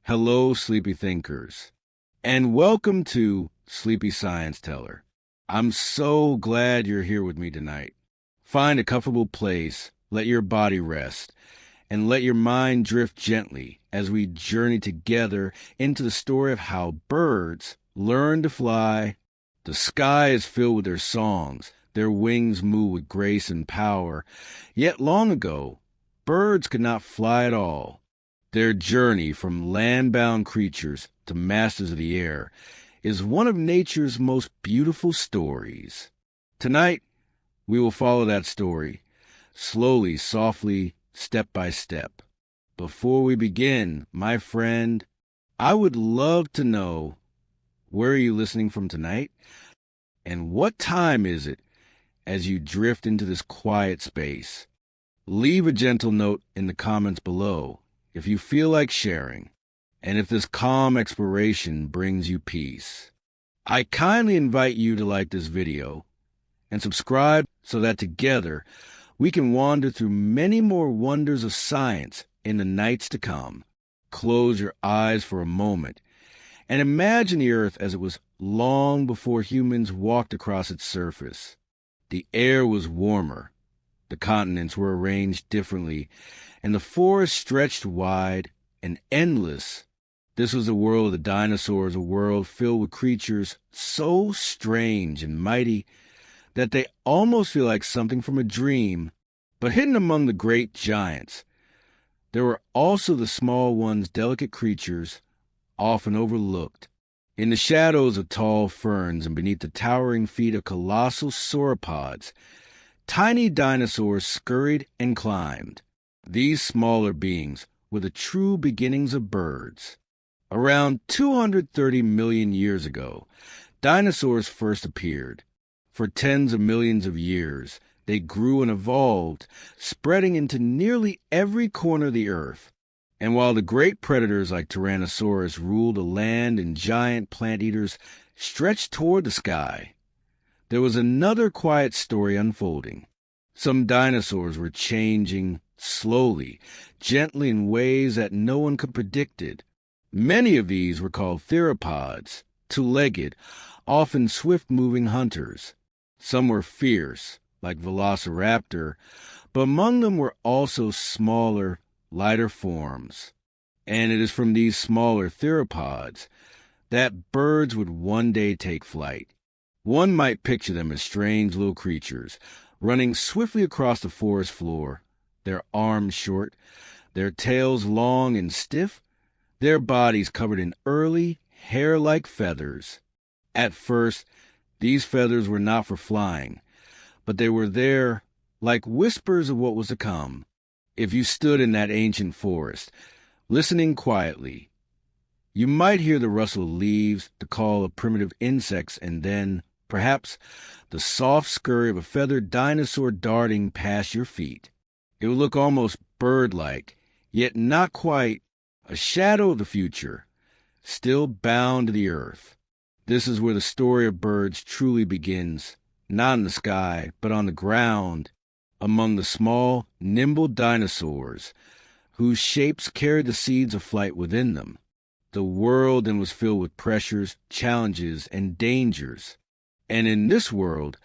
Hello, sleepy thinkers, and welcome to Sleepy Science Teller. I'm so glad you're here with me tonight. Find a comfortable place, let your body rest, and let your mind drift gently as we journey together into the story of how birds learn to fly. The sky is filled with their songs, their wings move with grace and power. Yet long ago, birds could not fly at all. Their journey from land-bound creatures to masters of the air is one of nature's most beautiful stories. Tonight, we will follow that story, slowly, softly, step by step. Before we begin, my friend, I would love to know, where are you listening from tonight? And what time is it as you drift into this quiet space? Leave a gentle note in the comments below if you feel like sharing, and if this calm exploration brings you peace. I kindly invite you to like this video and subscribe so that together we can wander through many more wonders of science in the nights to come. Close your eyes for a moment and imagine the Earth as it was long before humans walked across its surface. The air was warmer, the continents were arranged differently, and the forest stretched wide and endless. This was the world of the dinosaurs, a world filled with creatures so strange and mighty that they almost feel like something from a dream. But hidden among the great giants, there were also the small ones, delicate creatures, often overlooked. In the shadows of tall ferns and beneath the towering feet of colossal sauropods, tiny dinosaurs scurried and climbed. These smaller beings were the true beginnings of birds. Around 230 million years ago, dinosaurs first appeared. For tens of millions of years, they grew and evolved, spreading into nearly every corner of the earth. And while the great predators like Tyrannosaurus ruled the land and giant plant eaters stretched toward the sky, there was another quiet story unfolding. Some dinosaurs were changing slowly, gently in ways that no one could predict. Many of these were called theropods, two-legged, often swift-moving hunters. Some were fierce, like Velociraptor, but among them were also smaller, lighter forms. And it is from these smaller theropods that birds would one day take flight. One might picture them as strange little creatures, running swiftly across the forest floor, their arms short, their tails long and stiff, their bodies covered in early, hair-like feathers. At first, these feathers were not for flying, but they were there like whispers of what was to come. If you stood in that ancient forest, listening quietly, you might hear the rustle of leaves, the call of primitive insects, and then, perhaps, the soft scurry of a feathered dinosaur darting past your feet. It would look almost bird-like, yet not quite, a shadow of the future, still bound to the earth. This is where the story of birds truly begins, not in the sky, but on the ground, among the small, nimble dinosaurs, whose shapes carried the seeds of flight within them. The world then was filled with pressures, challenges, and dangers. And in this world,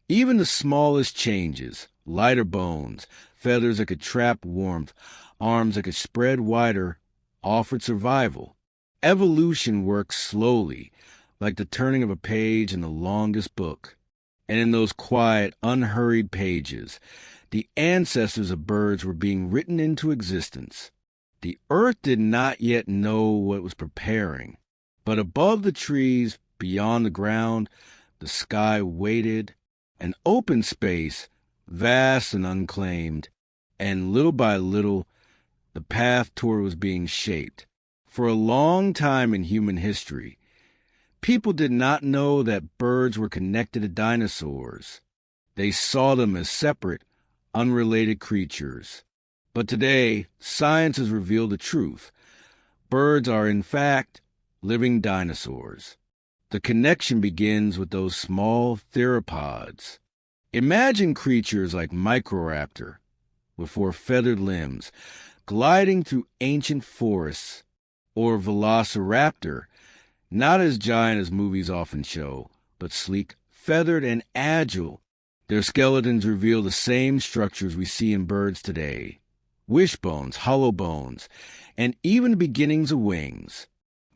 even the smallest changes, lighter bones, feathers that could trap warmth, arms that could spread wider, offered survival. Evolution works slowly, like the turning of a page in the longest book. And in those quiet, unhurried pages, the ancestors of birds were being written into existence. The earth did not yet know what was preparing, but above the trees, beyond the ground, the sky waited, an open space, vast and unclaimed, and little by little, the path toward it was being shaped. For a long time in human history, people did not know that birds were connected to dinosaurs. They saw them as separate, unrelated creatures. But today, science has revealed the truth. Birds are, in fact, living dinosaurs. The connection begins with those small theropods. Imagine creatures like Microraptor, with 4 feathered limbs, gliding through ancient forests, or velociraptor, not as giant as movies often show, but sleek, feathered, and agile. Their skeletons reveal the same structures we see in birds today: wishbones, hollow bones, and even the beginnings of wings.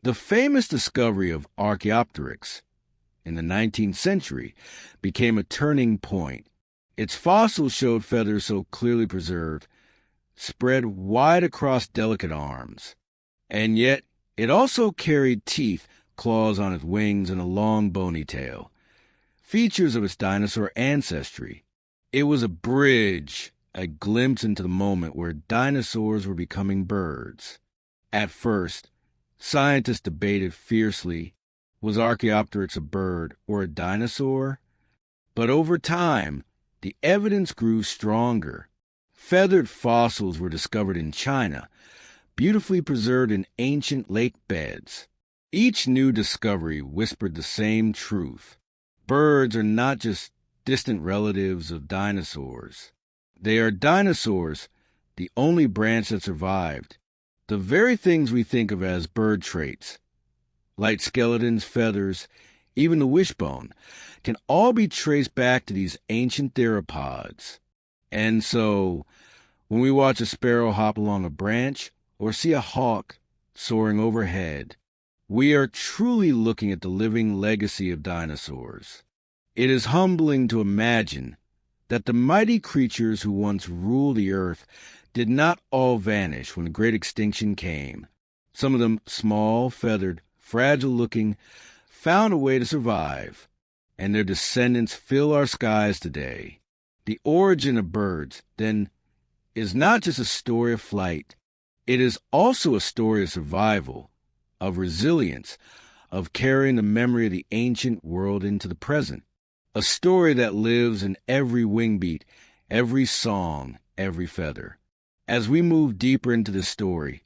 The famous discovery of Archaeopteryx in the 19th century became a turning point. Its fossils showed feathers so clearly preserved, spread wide across delicate arms. And yet, it also carried teeth, claws on its wings, and a long bony tail, features of its dinosaur ancestry. It was a bridge, a glimpse into the moment where dinosaurs were becoming birds. At first, scientists debated fiercely, was Archaeopteryx a bird or a dinosaur? But over time, the evidence grew stronger. Feathered fossils were discovered in China, beautifully preserved in ancient lake beds. Each new discovery whispered the same truth. Birds are not just distant relatives of dinosaurs. They are dinosaurs, the only branch that survived. The very things we think of as bird traits, light skeletons, feathers, even the wishbone, can all be traced back to these ancient theropods. And so, when we watch a sparrow hop along a branch or see a hawk soaring overhead, we are truly looking at the living legacy of dinosaurs. It is humbling to imagine that the mighty creatures who once ruled the earth did not all vanish when the great extinction came. Some of them, small, feathered, fragile-looking, found a way to survive, and their descendants fill our skies today. The origin of birds, then, is not just a story of flight. It is also a story of survival, of resilience, of carrying the memory of the ancient world into the present. A story that lives in every wing beat, every song, every feather. As we move deeper into this story,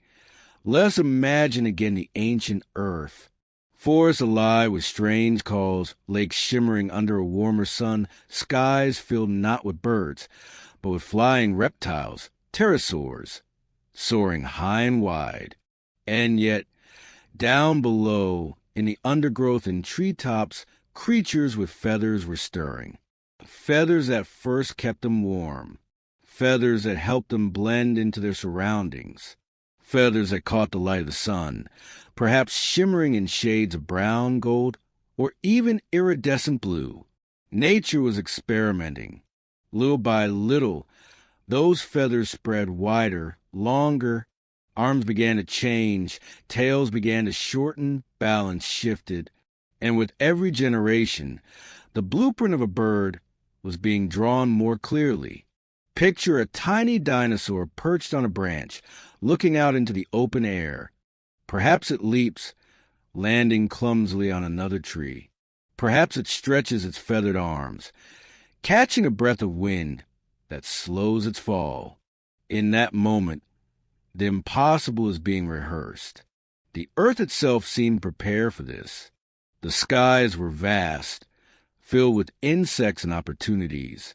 let us imagine again the ancient earth. Forests alive with strange calls, lakes shimmering under a warmer sun, skies filled not with birds, but with flying reptiles, pterosaurs, soaring high and wide. And yet, down below, in the undergrowth and treetops, creatures with feathers were stirring. Feathers that first kept them warm. Feathers that helped them blend into their surroundings. Feathers that caught the light of the sun, perhaps shimmering in shades of brown, gold, or even iridescent blue. Nature was experimenting. Little by little, those feathers spread wider, longer. Arms began to change, tails began to shorten, balance shifted, and with every generation, the blueprint of a bird was being drawn more clearly. Picture a tiny dinosaur perched on a branch, looking out into the open air. Perhaps it leaps, landing clumsily on another tree. Perhaps it stretches its feathered arms, catching a breath of wind that slows its fall. In that moment, the impossible is being rehearsed. The earth itself seemed prepared for this. The skies were vast, filled with insects and opportunities.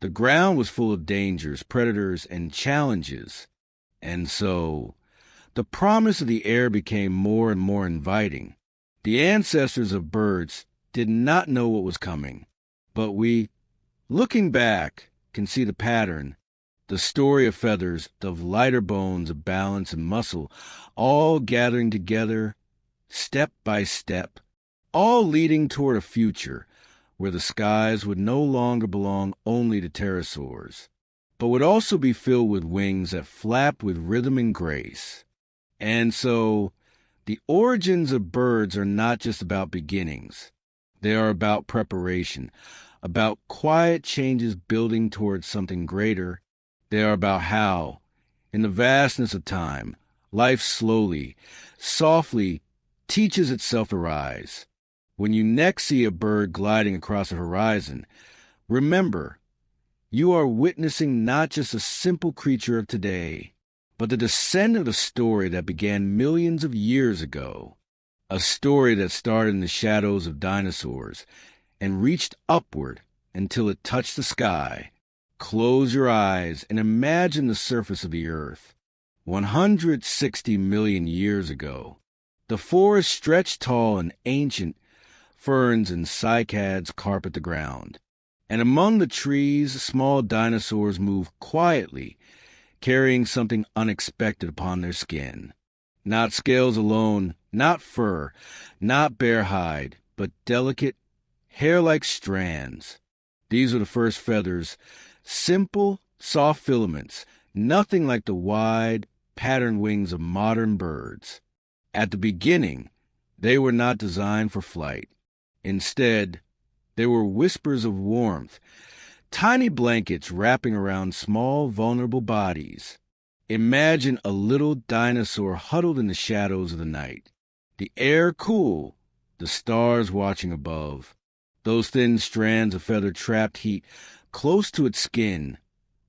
The ground was full of dangers, predators, and challenges. And so, the promise of the air became more and more inviting. The ancestors of birds did not know what was coming, but we, looking back, can see the pattern, the story of feathers, of lighter bones, of balance and muscle, all gathering together, step by step, all leading toward a future where the skies would no longer belong only to pterosaurs, but would also be filled with wings that flapped with rhythm and grace. And so, the origins of birds are not just about beginnings. They are about preparation, about quiet changes building towards something greater. They are about how, in the vastness of time, life slowly, softly teaches itself to rise. When you next see a bird gliding across the horizon, remember, you are witnessing not just a simple creature of today, but the descendant of a story that began millions of years ago. A story that started in the shadows of dinosaurs and reached upward until it touched the sky. Close your eyes and imagine the surface of the earth. 160 million years ago, The forest stretched tall and ancient ferns and cycads carpet the ground. And among the trees, small dinosaurs move quietly, carrying something unexpected upon their skin. Not scales alone, not fur, not bare hide, but delicate, hair-like strands. These were the first feathers, simple, soft filaments, nothing like the wide, patterned wings of modern birds. At the beginning, they were not designed for flight. Instead, they were whispers of warmth, tiny blankets wrapping around small, vulnerable bodies. Imagine a little dinosaur huddled in the shadows of the night. The air cool, the stars watching above. Those thin strands of feather-trapped heat close to its skin,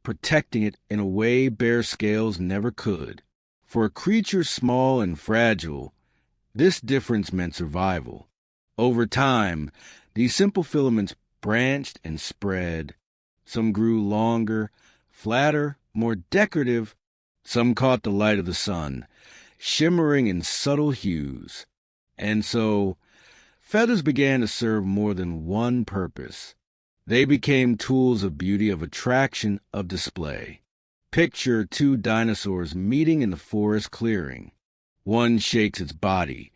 protecting it in a way bare scales never could. For a creature small and fragile, this difference meant survival. Over time, these simple filaments branched and spread. Some grew longer, flatter, more decorative. Some caught the light of the sun, shimmering in subtle hues. And so, feathers began to serve more than one purpose. They became tools of beauty, of attraction, of display. Picture two dinosaurs meeting in the forest clearing. One shakes its body,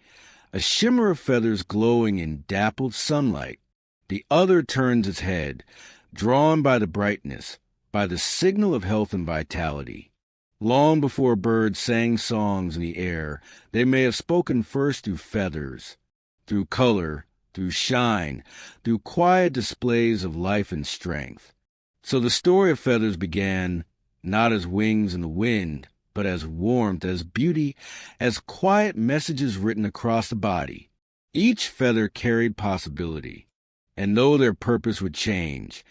a shimmer of feathers glowing in dappled sunlight. The other turns its head, drawn by the brightness, by the signal of health and vitality. Long before birds sang songs in the air, they may have spoken first through feathers, through color, through shine, through quiet displays of life and strength. So the story of feathers began not as wings in the wind, but as warmth, as beauty, as quiet messages written across the body. Each feather carried possibility, and though their purpose would change,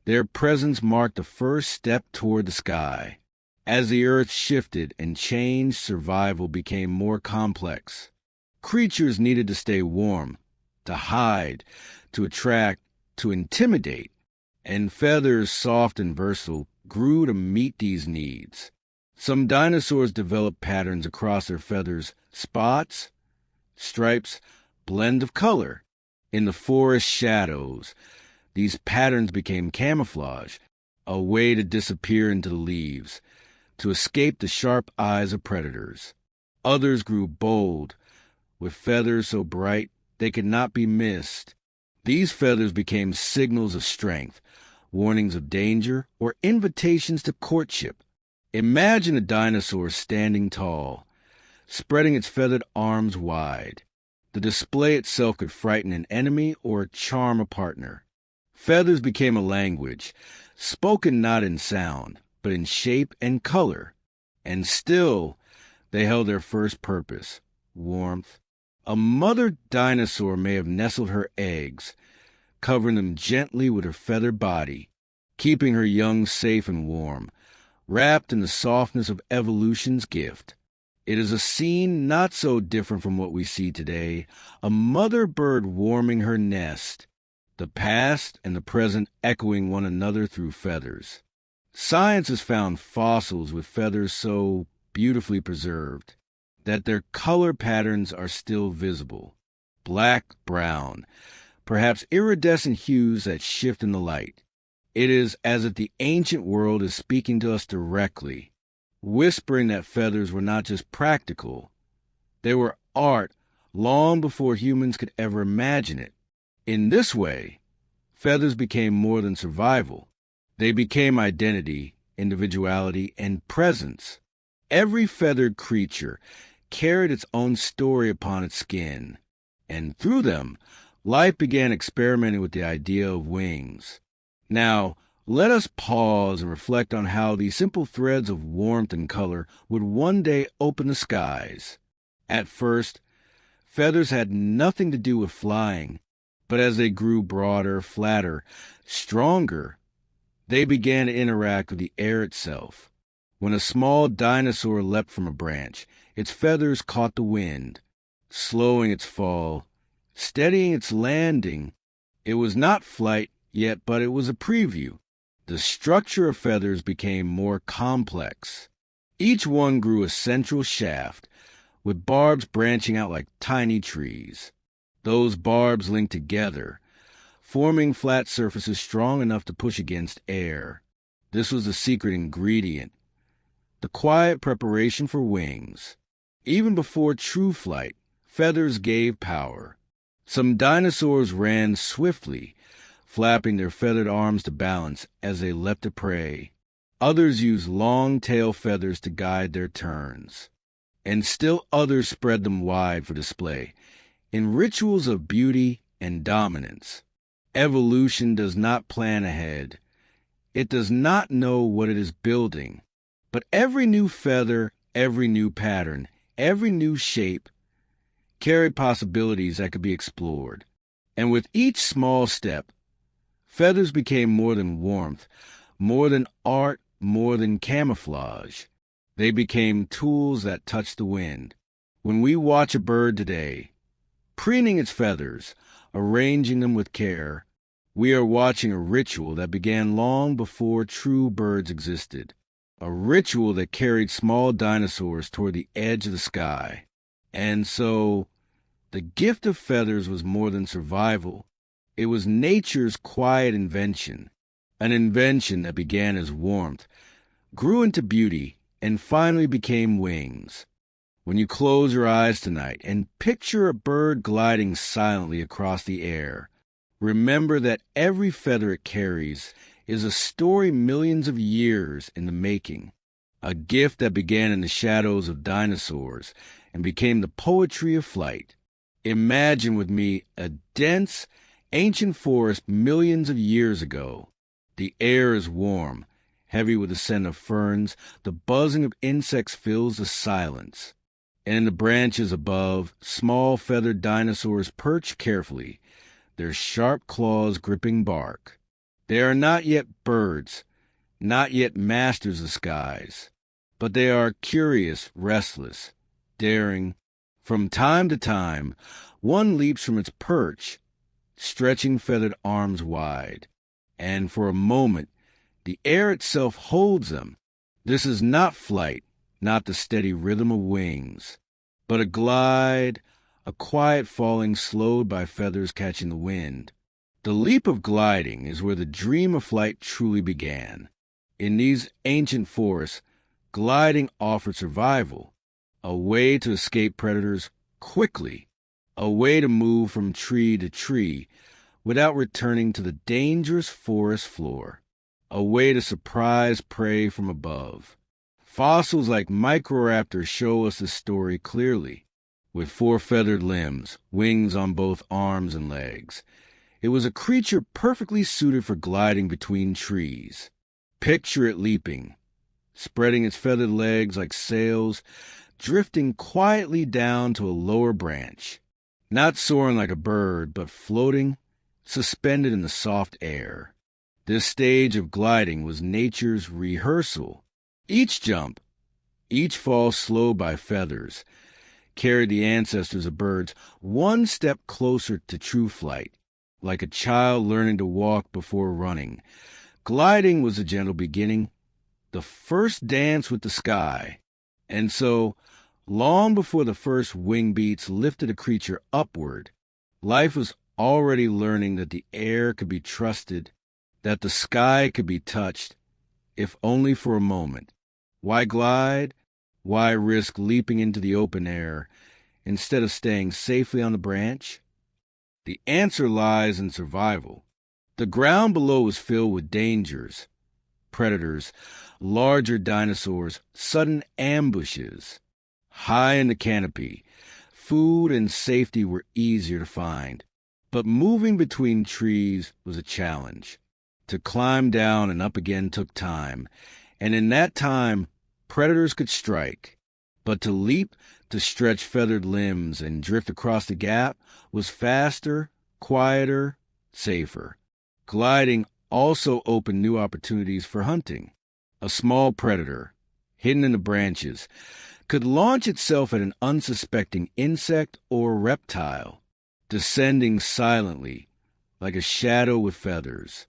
their presence marked the first step toward the sky. As the earth shifted and changed, survival became more complex. Creatures needed to stay warm, to hide, to attract, to intimidate, and feathers, soft and versatile, grew to meet these needs. Some dinosaurs developed patterns across their feathers, spots, stripes, blend of color. In the forest shadows, these patterns became camouflage, a way to disappear into the leaves, to escape the sharp eyes of predators. Others grew bold, with feathers so bright they could not be missed. These feathers became signals of strength, warnings of danger, or invitations to courtship. Imagine a dinosaur standing tall, spreading its feathered arms wide. The display itself could frighten an enemy or charm a partner. Feathers became a language, spoken not in sound, but in shape and color. And still, they held their first purpose, warmth. A mother dinosaur may have nestled her eggs, covering them gently with her feathered body, keeping her young safe and warm, wrapped in the softness of evolution's gift. It is a scene not so different from what we see today, a mother bird warming her nest, the past and the present echoing one another through feathers. Science has found fossils with feathers so beautifully preserved that their color patterns are still visible. Black, brown, perhaps iridescent hues that shift in the light. It is as if the ancient world is speaking to us directly, whispering that feathers were not just practical. They were art long before humans could ever imagine it. In this way, feathers became more than survival. They became identity, individuality, and presence. Every feathered creature carried its own story upon its skin, and through them, life began experimenting with the idea of wings. Now, let us pause and reflect on how these simple threads of warmth and color would one day open the skies. At first, feathers had nothing to do with flying, but as they grew broader, flatter, stronger, they began to interact with the air itself. When a small dinosaur leapt from a branch, its feathers caught the wind, slowing its fall, steadying its landing. It was not flight yet, but it was a preview. The structure of feathers became more complex. Each one grew a central shaft, with barbs branching out like tiny trees. Those barbs linked together, forming flat surfaces strong enough to push against air. This was the secret ingredient, the quiet preparation for wings. Even before true flight, feathers gave power. Some dinosaurs ran swiftly, flapping their feathered arms to balance as they leapt to prey. Others used long tail feathers to guide their turns. And still others spread them wide for display, in rituals of beauty and dominance. Evolution does not plan ahead. It does not know what it is building. But every new feather, every new pattern, every new shape carried possibilities that could be explored. And with each small step, feathers became more than warmth, more than art, more than camouflage. They became tools that touched the wind. When we watch a bird today, preening its feathers, arranging them with care, we are watching a ritual that began long before true birds existed. A ritual that carried small dinosaurs toward the edge of the sky. And so, the gift of feathers was more than survival. It was nature's quiet invention, an invention that began as warmth, grew into beauty, and finally became wings. When you close your eyes tonight and picture a bird gliding silently across the air, remember that every feather it carries is a story millions of years in the making, a gift that began in the shadows of dinosaurs and became the poetry of flight. Imagine with me a dense, ancient forest millions of years ago. The air is warm, heavy with the scent of ferns. The buzzing of insects fills the silence. And in the branches above, small feathered dinosaurs perch carefully, their sharp claws gripping bark. They are not yet birds, not yet masters of skies, but they are curious, restless, daring. From time to time, one leaps from its perch, stretching feathered arms wide, and for a moment, the air itself holds them. This is not flight, not the steady rhythm of wings, but a glide, a quiet falling slowed by feathers catching the wind. The leap of gliding is where the dream of flight truly began. In these ancient forests, gliding offered survival, a way to escape predators quickly, a way to move from tree to tree without returning to the dangerous forest floor, a way to surprise prey from above. Fossils like Microraptors show us this story clearly. With 4 feathered limbs, wings on both arms and legs, it was a creature perfectly suited for gliding between trees. Picture it leaping, spreading its feathered legs like sails, drifting quietly down to a lower branch, not soaring like a bird, but floating, suspended in the soft air. This stage of gliding was nature's rehearsal. Each jump, each fall slowed by feathers, carried the ancestors of birds one step closer to true flight. Like a child learning to walk before running, gliding was a gentle beginning, the first dance with the sky. And so, long before the first wing beats lifted a creature upward, life was already learning that the air could be trusted, that the sky could be touched, if only for a moment. Why glide? Why risk leaping into the open air instead of staying safely on the branch? The answer lies in survival. The ground below is filled with dangers, predators, larger dinosaurs, sudden ambushes. High in the canopy, food and safety were easier to find, but moving between trees was a challenge. To climb down and up again took time, and in that time, predators could strike. But to leap, to stretch feathered limbs and drift across the gap was faster, quieter, safer. Gliding also opened new opportunities for hunting. A small predator, hidden in the branches, could launch itself at an unsuspecting insect or reptile, descending silently like a shadow with feathers.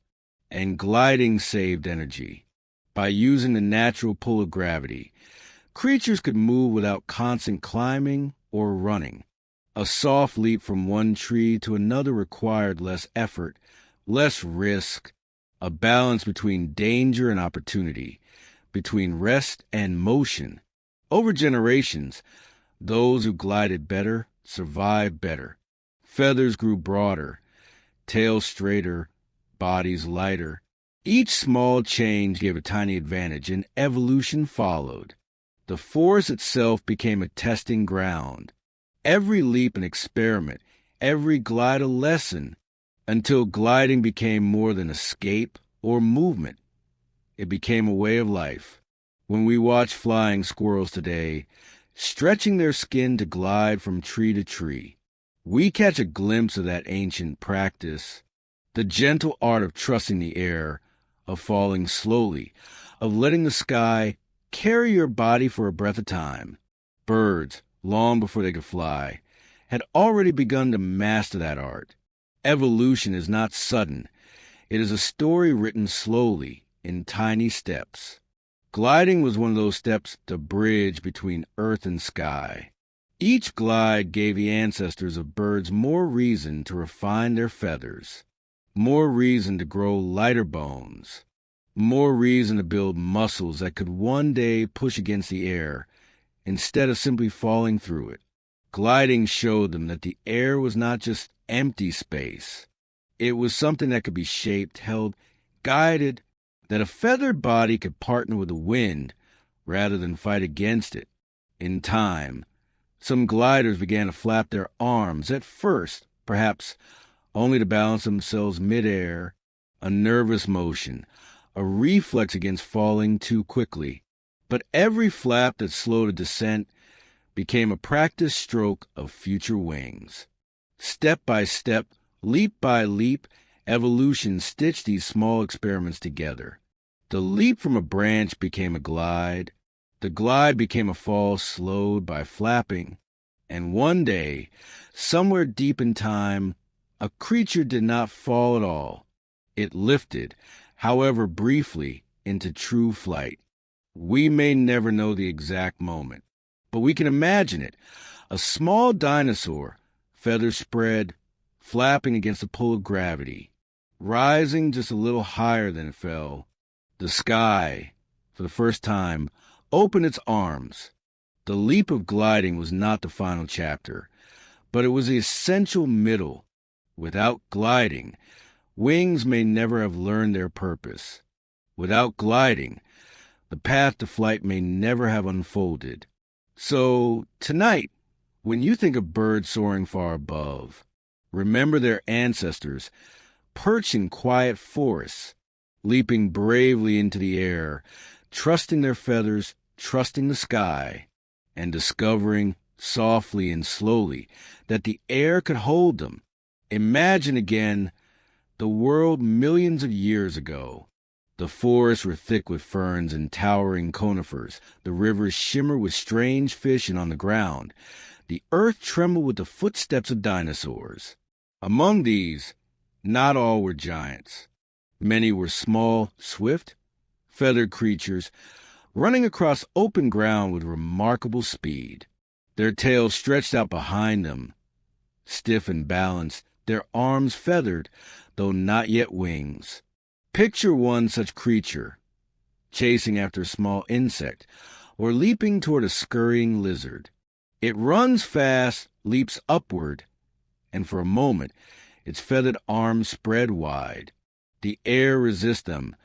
And gliding saved energy. By using the natural pull of gravity, Creatures could move without constant climbing or running. A soft leap from one tree to another required less effort, less risk, a balance between danger and opportunity, between rest and motion. Over generations, those who glided better survived better. Feathers grew broader, tails straighter, bodies lighter. Each small change gave a tiny advantage, and evolution followed. The forest itself became a testing ground. Every leap an experiment, every glide a lesson, until gliding became more than escape or movement. It became a way of life. When we watch flying squirrels today, stretching their skin to glide from tree to tree, we catch a glimpse of that ancient practice, the gentle art of trusting the air, of falling slowly, of letting the sky carry your body for a breath of time. Birds, long before they could fly, had already begun to master that art. Evolution is not sudden. It is a story written slowly, in tiny steps. Gliding was one of those steps, the bridge between earth and sky. Each glide gave the ancestors of birds more reason to refine their feathers, more reason to grow lighter bones, more reason to build muscles that could one day push against the air instead of simply falling through it. Gliding showed them that the air was not just empty space. It was something that could be shaped, held, guided, that a feathered body could partner with the wind rather than fight against it. In time, some gliders began to flap their arms, at first, perhaps only to balance themselves midair, a nervous motion, a reflex against falling too quickly. But every flap that slowed a descent became a practice stroke of future wings. Step by step, leap by leap, evolution stitched these small experiments together. The leap from a branch became a glide. The glide became a fall slowed by flapping. And one day, somewhere deep in time, a creature did not fall at all. It lifted, however briefly, into true flight. We may never know the exact moment, but we can imagine it. A small dinosaur, feathers spread, flapping against the pull of gravity, rising just a little higher than it fell. The sky, for the first time, opened its arms. The leap of gliding was not the final chapter, but it was the essential middle. Without gliding, wings may never have learned their purpose. Without gliding, the path to flight may never have unfolded. So, tonight, when you think of birds soaring far above, remember their ancestors, perched in quiet forests, leaping bravely into the air, trusting their feathers, trusting the sky, and discovering, softly and slowly, that the air could hold them. Imagine again the world millions of years ago. The forests were thick with ferns and towering conifers. The rivers shimmered with strange fish, and on the ground, the earth trembled with the footsteps of dinosaurs. Among these, not all were giants. Many were small, swift, feathered creatures, running across open ground with remarkable speed. Their tails stretched out behind them, stiff and balanced, their arms feathered, though not yet wings. Picture one such creature, chasing after a small insect, or leaping toward a scurrying lizard. It runs fast, leaps upward, and for a moment, its feathered arms spread wide. The air resists them,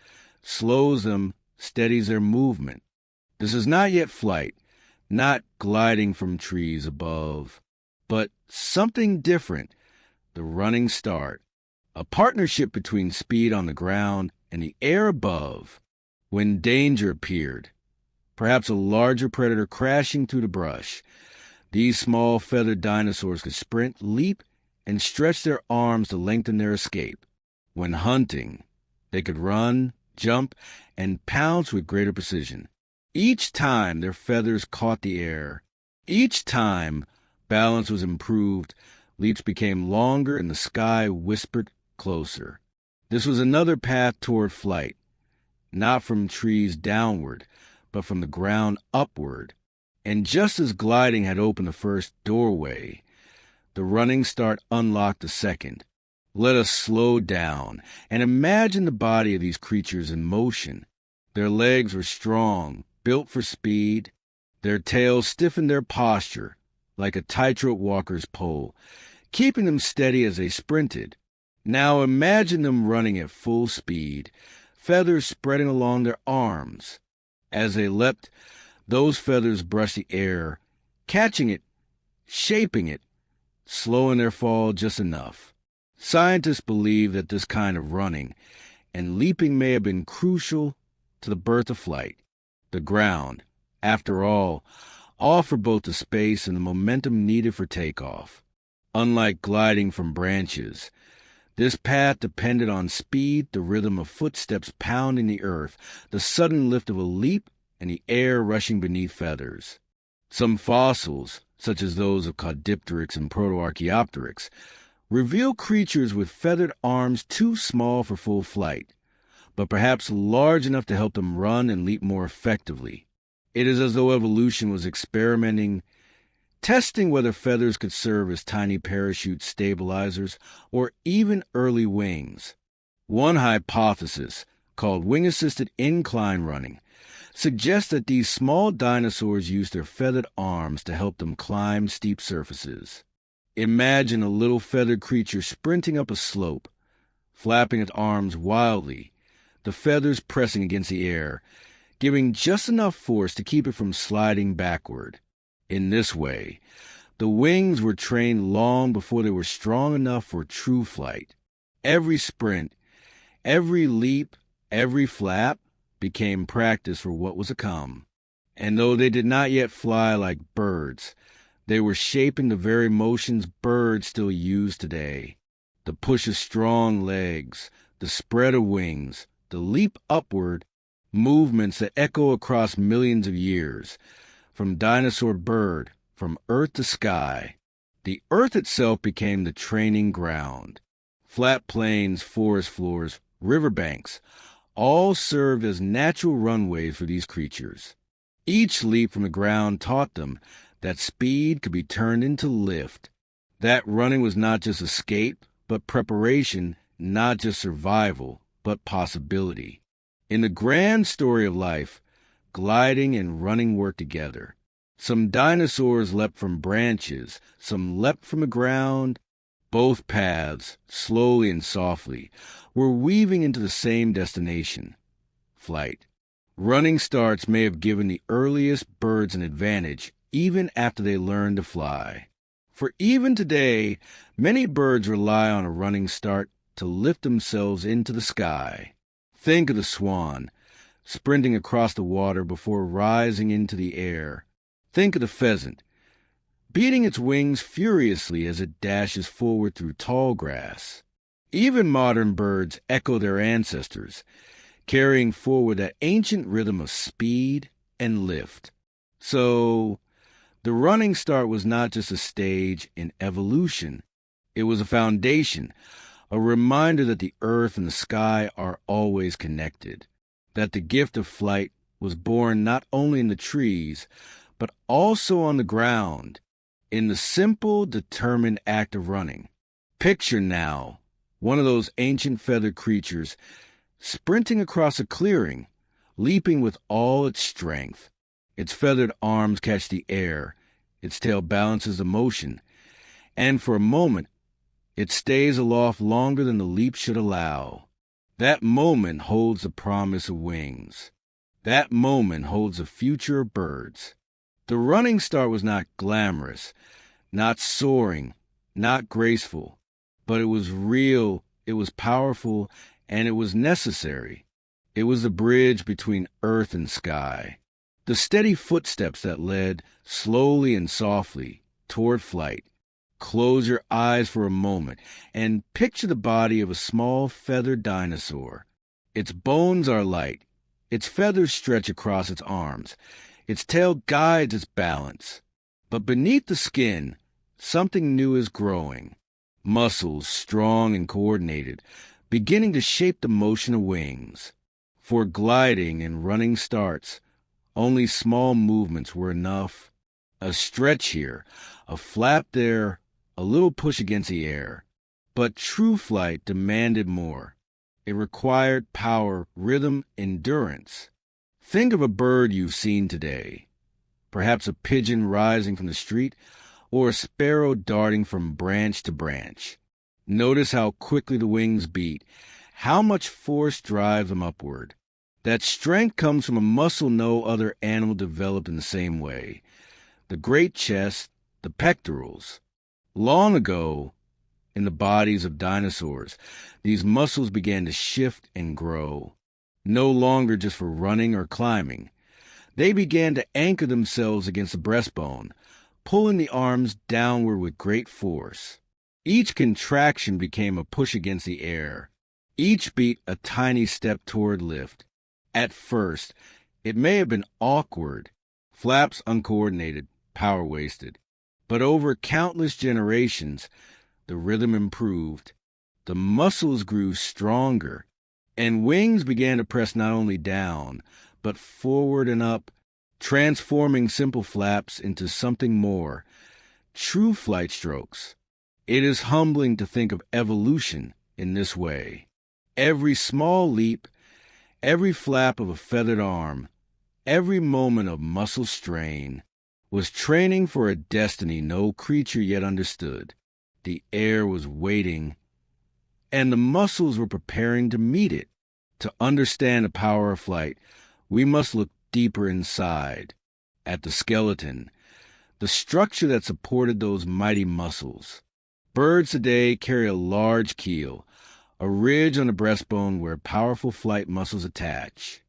slows them, steadies their movement. This is not yet flight, not gliding from trees above, but something different, the running start, a partnership between speed on the ground and the air above. When danger appeared, perhaps a larger predator crashing through the brush, these small feathered dinosaurs could sprint, leap, and stretch their arms to lengthen their escape. When hunting, they could run, jump, and pounce with greater precision. Each time their feathers caught the air, each time balance was improved, leaps became longer, and the sky whispered closer. This was another path toward flight, not from trees downward, but from the ground upward. And just as gliding had opened the first doorway, the running start unlocked the second. Let us slow down and imagine the body of these creatures in motion. Their legs were strong, built for speed. Their tails stiffened their posture like a tightrope walker's pole, keeping them steady as they sprinted. Now imagine them running at full speed, feathers spreading along their arms. As they leapt, those feathers brushed the air, catching it, shaping it, slowing their fall just enough. Scientists believe that this kind of running and leaping may have been crucial to the birth of flight. The ground, after all, offered both the space and the momentum needed for takeoff. Unlike gliding from branches, this path depended on speed, the rhythm of footsteps pounding the earth, the sudden lift of a leap, and the air rushing beneath feathers. Some fossils, such as those of Caudipteryx and Protoarchaeopteryx, reveal creatures with feathered arms too small for full flight, but perhaps large enough to help them run and leap more effectively. It is as though evolution was experimenting, testing whether feathers could serve as tiny parachute stabilizers or even early wings. One hypothesis, called wing-assisted incline running, suggests that these small dinosaurs used their feathered arms to help them climb steep surfaces. Imagine a little feathered creature sprinting up a slope, flapping its arms wildly, the feathers pressing against the air, giving just enough force to keep it from sliding backward. In this way, the wings were trained long before they were strong enough for true flight. Every sprint, every leap, every flap became practice for what was to come. And though they did not yet fly like birds, they were shaping the very motions birds still use today. The push of strong legs, the spread of wings, the leap upward, movements that echo across millions of years, from dinosaur bird, from earth to sky. The earth itself became the training ground. Flat plains, forest floors, riverbanks, all served as natural runways for these creatures. Each leap from the ground taught them that speed could be turned into lift, that running was not just escape, but preparation, not just survival, but possibility. In the grand story of life, gliding and running work together. Some dinosaurs leapt from branches, some leapt from the ground. Both paths, slowly and softly, were weaving into the same destination, flight. Running starts may have given the earliest birds an advantage, even after they learned to fly. For even today, many birds rely on a running start to lift themselves into the sky. Think of the swan, sprinting across the water before rising into the air. Think of the pheasant, beating its wings furiously as it dashes forward through tall grass. Even modern birds echo their ancestors, carrying forward that ancient rhythm of speed and lift. So, the running start was not just a stage in evolution. It was a foundation, a reminder that the earth and the sky are always connected, that the gift of flight was born not only in the trees, but also on the ground, in the simple, determined act of running. Picture now one of those ancient feathered creatures sprinting across a clearing, leaping with all its strength. Its feathered arms catch the air, its tail balances the motion, and for a moment it stays aloft longer than the leap should allow. That moment holds the promise of wings. That moment holds the future of birds. The running start was not glamorous, not soaring, not graceful, but it was real, it was powerful, and it was necessary. It was the bridge between earth and sky. The steady footsteps that led, slowly and softly, toward flight. Close your eyes for a moment and picture the body of a small feathered dinosaur. Its bones are light. Its feathers stretch across its arms. Its tail guides its balance. But beneath the skin, something new is growing. Muscles, strong and coordinated, beginning to shape the motion of wings. For gliding and running starts Only small movements were enough. A stretch here, a flap there, a little push against the air. But true flight demanded more. It required power, rhythm, endurance. Think of a bird you've seen today. Perhaps a pigeon rising from the street, or a sparrow darting from branch to branch. Notice how quickly the wings beat, how much force drives them upward. That strength comes from a muscle no other animal developed in the same way. The great chest, the pectorals. Long ago, in the bodies of dinosaurs, these muscles began to shift and grow, no longer just for running or climbing. They began to anchor themselves against the breastbone, pulling the arms downward with great force. Each contraction became a push against the air. Each beat a tiny step toward lift. At first, it may have been awkward, flaps uncoordinated, power wasted. But over countless generations, the rhythm improved. The muscles grew stronger, and wings began to press not only down, but forward and up, transforming simple flaps into something more, true flight strokes. It is humbling to think of evolution in this way. Every small leap, every flap of a feathered arm, every moment of muscle strain was training for a destiny no creature yet understood. The air was waiting, and the muscles were preparing to meet it. To understand the power of flight, we must look deeper inside, at the skeleton, the structure that supported those mighty muscles. Birds today carry a large keel, a ridge on the breastbone where powerful flight muscles attach.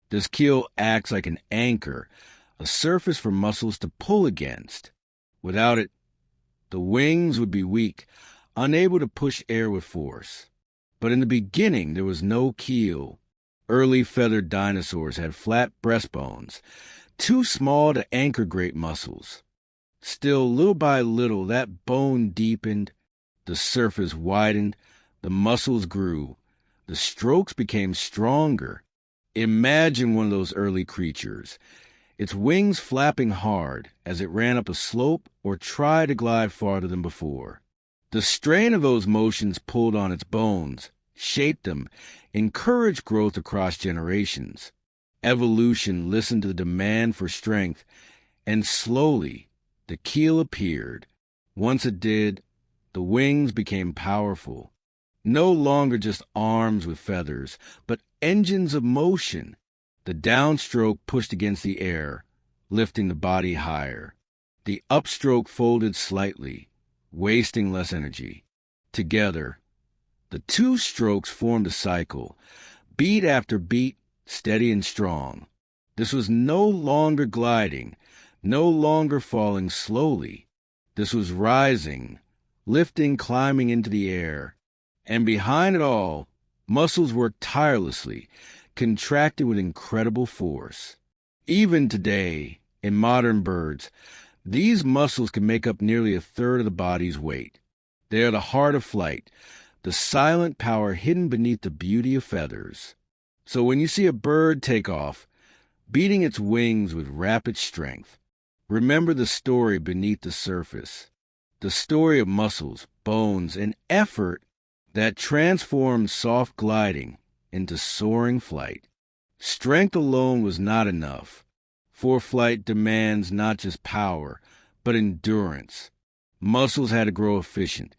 This keel acts like an anchor, a surface for muscles to pull against. Without it, the wings would be weak, unable to push air with force. But in the beginning, there was no keel. Early feathered dinosaurs had flat breastbones, too small to anchor great muscles. Still, little by little, that bone deepened, the surface widened, the muscles grew, the strokes became stronger. Imagine one of those early creatures, its wings flapping hard as it ran up a slope or tried to glide farther than before. The strain of those motions pulled on its bones, shaped them, encouraged growth across generations. Evolution listened to the demand for strength, and slowly the keel appeared. Once it did, the wings became powerful. No longer just arms with feathers, but engines of motion. The downstroke pushed against the air, lifting the body higher. The upstroke folded slightly, wasting less energy. Together, the two strokes formed a cycle, beat after beat, steady and strong. This was no longer gliding, no longer falling slowly. This was rising, lifting, climbing into the air. And behind it all, muscles worked tirelessly, contracted with incredible force. Even today, in modern birds, these muscles can make up nearly a third of the body's weight. They are the heart of flight, the silent power hidden beneath the beauty of feathers. So when you see a bird take off, beating its wings with rapid strength, remember the story beneath the surface, the story of muscles, bones, and effort that transformed soft gliding into soaring flight. Strength alone was not enough, for flight demands not just power, but endurance. Muscles had to grow efficient,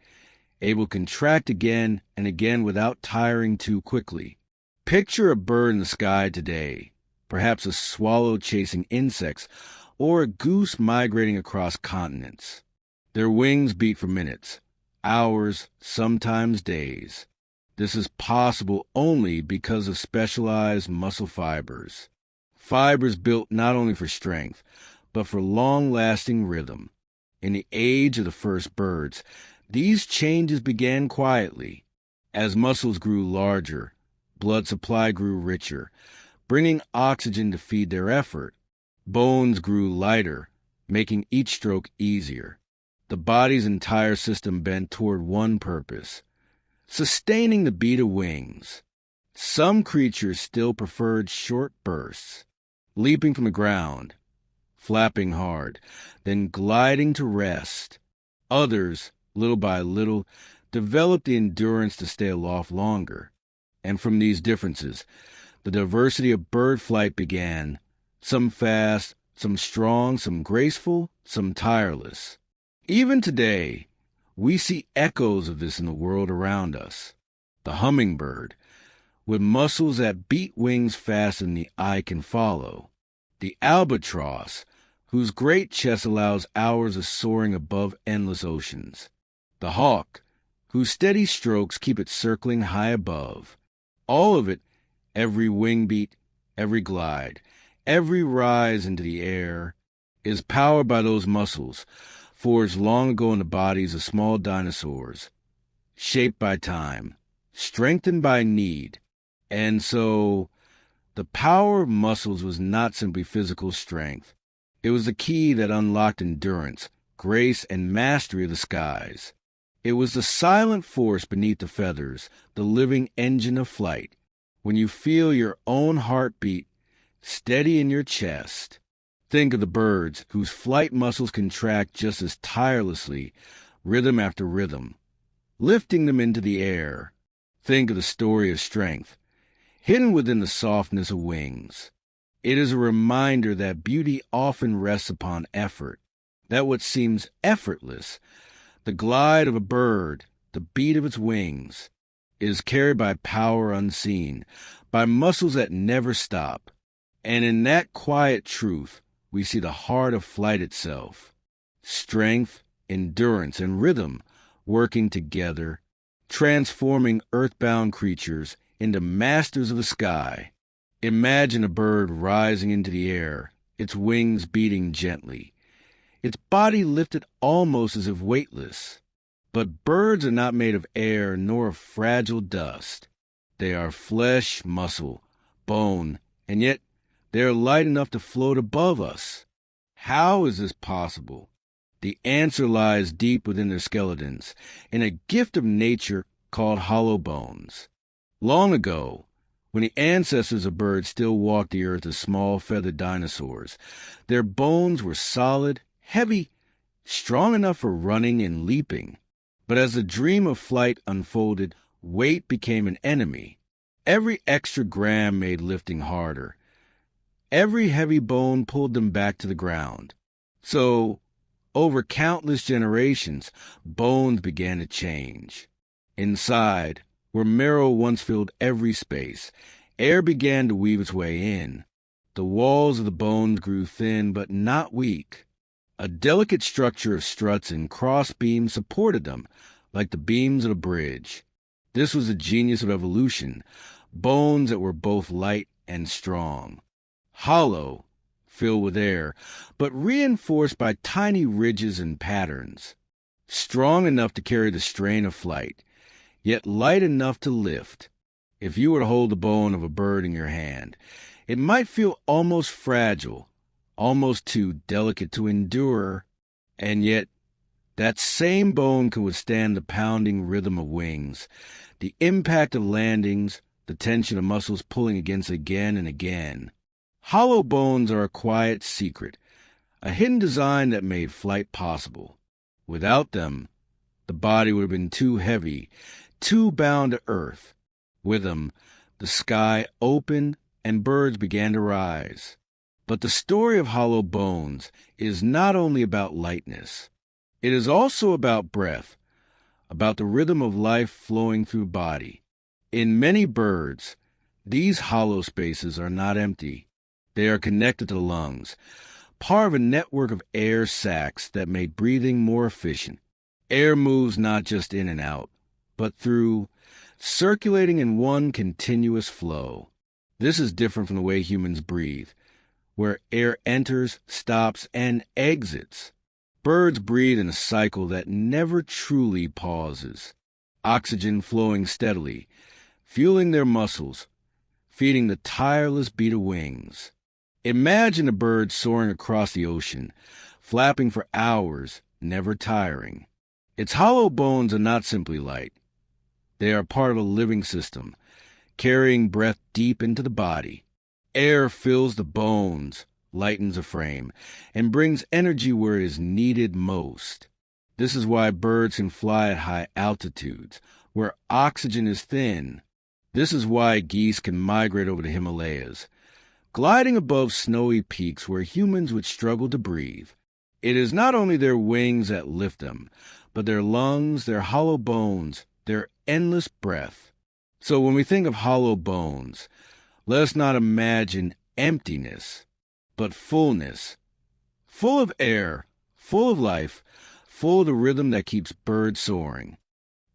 able to contract again and again without tiring too quickly. Picture a bird in the sky today, perhaps a swallow chasing insects, or a goose migrating across continents. Their wings beat for minutes, hours, sometimes days. This is possible only because of specialized muscle fibers. Fibers built not only for strength, but for long-lasting rhythm. In the age of the first birds, these changes began quietly. As muscles grew larger, blood supply grew richer, bringing oxygen to feed their effort. Bones grew lighter, making each stroke easier. The body's entire system bent toward one purpose: sustaining the beat of wings. Some creatures still preferred short bursts, leaping from the ground, flapping hard, then gliding to rest. Others, little by little, developed the endurance to stay aloft longer. And from these differences, the diversity of bird flight began, some fast, some strong, some graceful, some tireless. Even today, we see echoes of this in the world around us. The hummingbird, with muscles that beat wings faster than the eye can follow. The albatross, whose great chest allows hours of soaring above endless oceans. The hawk, whose steady strokes keep it circling high above. All of it, every wing beat, every glide, every rise into the air, is powered by those muscles, forged long ago in the bodies of small dinosaurs, shaped by time, strengthened by need. And so, the power of muscles was not simply physical strength. It was the key that unlocked endurance, grace, and mastery of the skies. It was the silent force beneath the feathers, the living engine of flight. When you feel your own heartbeat steady in your chest, think of the birds whose flight muscles contract just as tirelessly, rhythm after rhythm, lifting them into the air. Think of the story of strength, hidden within the softness of wings. It is a reminder that beauty often rests upon effort, that what seems effortless, the glide of a bird, the beat of its wings, is carried by power unseen, by muscles that never stop. And in that quiet truth, we see the heart of flight itself. Strength, endurance, and rhythm working together, transforming earthbound creatures into masters of the sky. Imagine a bird rising into the air, its wings beating gently, its body lifted almost as if weightless. But birds are not made of air nor of fragile dust. They are flesh, muscle, bone, and yet they are light enough to float above us. How is this possible? The answer lies deep within their skeletons, in a gift of nature called hollow bones. Long ago, when the ancestors of birds still walked the earth as small feathered dinosaurs, their bones were solid, heavy, strong enough for running and leaping. But as the dream of flight unfolded, weight became an enemy. Every extra gram made lifting harder. Every heavy bone pulled them back to the ground. So, over countless generations, bones began to change. Inside, where marrow once filled every space, air began to weave its way in. The walls of the bones grew thin but not weak. A delicate structure of struts and cross beams supported them, like the beams of a bridge. This was the genius of evolution, bones that were both light and strong. Hollow, filled with air, but reinforced by tiny ridges and patterns. Strong enough to carry the strain of flight, yet light enough to lift. If you were to hold the bone of a bird in your hand, it might feel almost fragile, almost too delicate to endure, and yet that same bone could withstand the pounding rhythm of wings, the impact of landings, the tension of muscles pulling against again and again. Hollow bones are a quiet secret, a hidden design that made flight possible. Without them, the body would have been too heavy, too bound to earth. With them, the sky opened and birds began to rise. But the story of hollow bones is not only about lightness. It is also about breath, about the rhythm of life flowing through body. In many birds, these hollow spaces are not empty. They are connected to the lungs, part of a network of air sacs that make breathing more efficient. Air moves not just in and out, but through, circulating in one continuous flow. This is different from the way humans breathe, where air enters, stops, and exits. Birds breathe in a cycle that never truly pauses. Oxygen flowing steadily, fueling their muscles, feeding the tireless beat of wings. Imagine a bird soaring across the ocean, flapping for hours, never tiring. Its hollow bones are not simply light. They are part of a living system, carrying breath deep into the body. Air fills the bones, lightens a frame, and brings energy where it is needed most. This is why birds can fly at high altitudes, where oxygen is thin. This is why geese can migrate over the Himalayas, gliding above snowy peaks where humans would struggle to breathe. It is not only their wings that lift them, but their lungs, their hollow bones, their endless breath. So when we think of hollow bones, let us not imagine emptiness, but fullness, full of air, full of life, full of the rhythm that keeps birds soaring.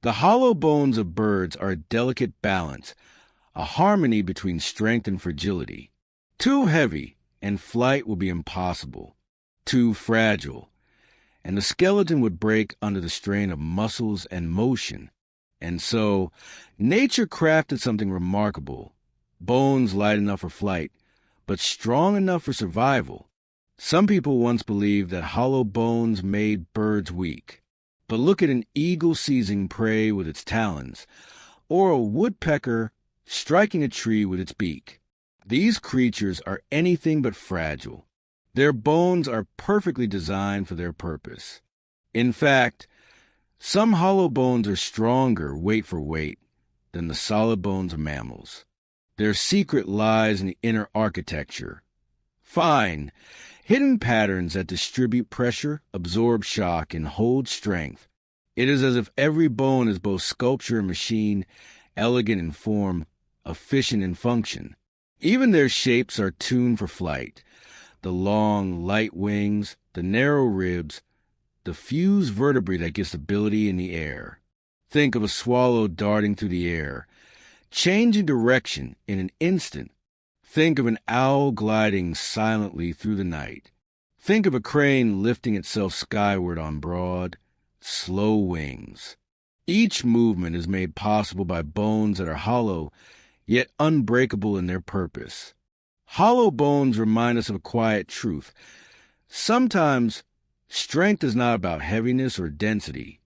The hollow bones of birds are a delicate balance, a harmony between strength and fragility. Too heavy, and flight will be impossible. Too fragile, and the skeleton would break under the strain of muscles and motion. And so, nature crafted something remarkable, bones light enough for flight, but strong enough for survival. Some people once believed that hollow bones made birds weak. But look at an eagle seizing prey with its talons, or a woodpecker striking a tree with its beak. These creatures are anything but fragile. Their bones are perfectly designed for their purpose. In fact, some hollow bones are stronger, weight for weight, than the solid bones of mammals. Their secret lies in the inner architecture. Fine, hidden patterns that distribute pressure, absorb shock, and hold strength. It is as if every bone is both sculpture and machine, elegant in form, efficient in function. Even their shapes are tuned for flight. The long, light wings, the narrow ribs, the fused vertebrae that gives stability in the air. Think of a swallow darting through the air, changing direction in an instant. Think of an owl gliding silently through the night. Think of a crane lifting itself skyward on broad, slow wings. Each movement is made possible by bones that are hollow, yet unbreakable in their purpose. Hollow bones remind us of a quiet truth. Sometimes, strength is not about heaviness or density,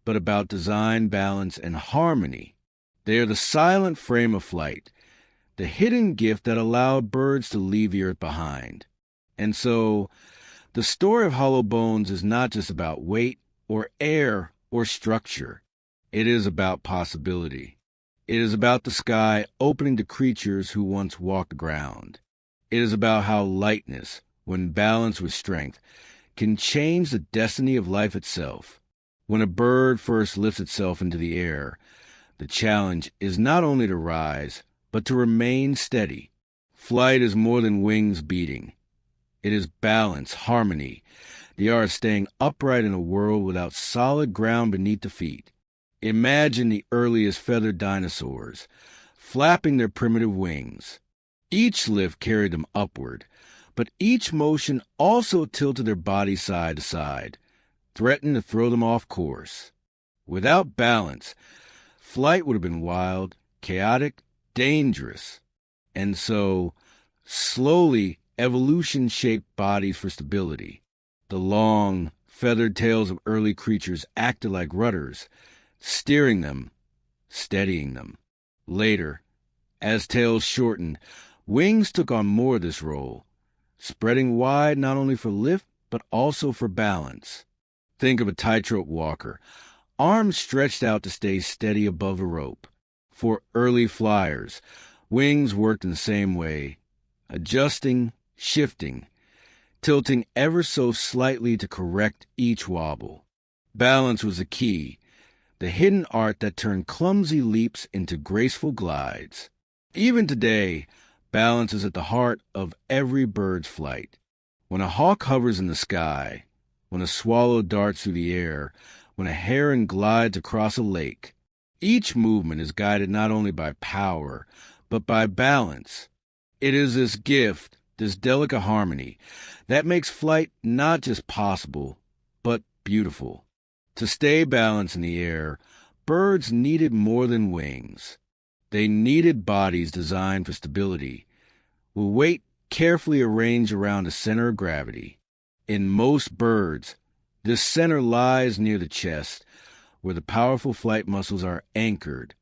but about design, balance, and harmony. They are the silent frame of flight, the hidden gift that allowed birds to leave the earth behind. And so, the story of hollow bones is not just about weight or air or structure. It is about possibility. It is about the sky opening to creatures who once walked the ground. It is about how lightness, when balanced with strength, can change the destiny of life itself. When a bird first lifts itself into the air, the challenge is not only to rise, but to remain steady. Flight is more than wings beating. It is balance, harmony, the art of staying upright in a world without solid ground beneath the feet. Imagine the earliest feathered dinosaurs, flapping their primitive wings. Each lift carried them upward, but each motion also tilted their bodies side to side, threatened to throw them off course. Without balance, flight would have been wild, chaotic, dangerous. And so, slowly, evolution shaped bodies for stability. The long, feathered tails of early creatures acted like rudders, steering them, steadying them. Later, as tails shortened, wings took on more of this role, spreading wide not only for lift, but also for balance. Think of a tightrope walker, arms stretched out to stay steady above a rope. For early flyers, wings worked in the same way, adjusting, shifting, tilting ever so slightly to correct each wobble. Balance was the key, the hidden art that turned clumsy leaps into graceful glides. Even today, balance is at the heart of every bird's flight. When a hawk hovers in the sky, when a swallow darts through the air, when a heron glides across a lake, each movement is guided not only by power, but by balance. It is this gift, this delicate harmony, that makes flight not just possible, but beautiful. To stay balanced in the air, birds needed more than wings. They needed bodies designed for stability, with weight carefully arranged around the center of gravity. In most birds, this center lies near the chest, where the powerful flight muscles are anchored.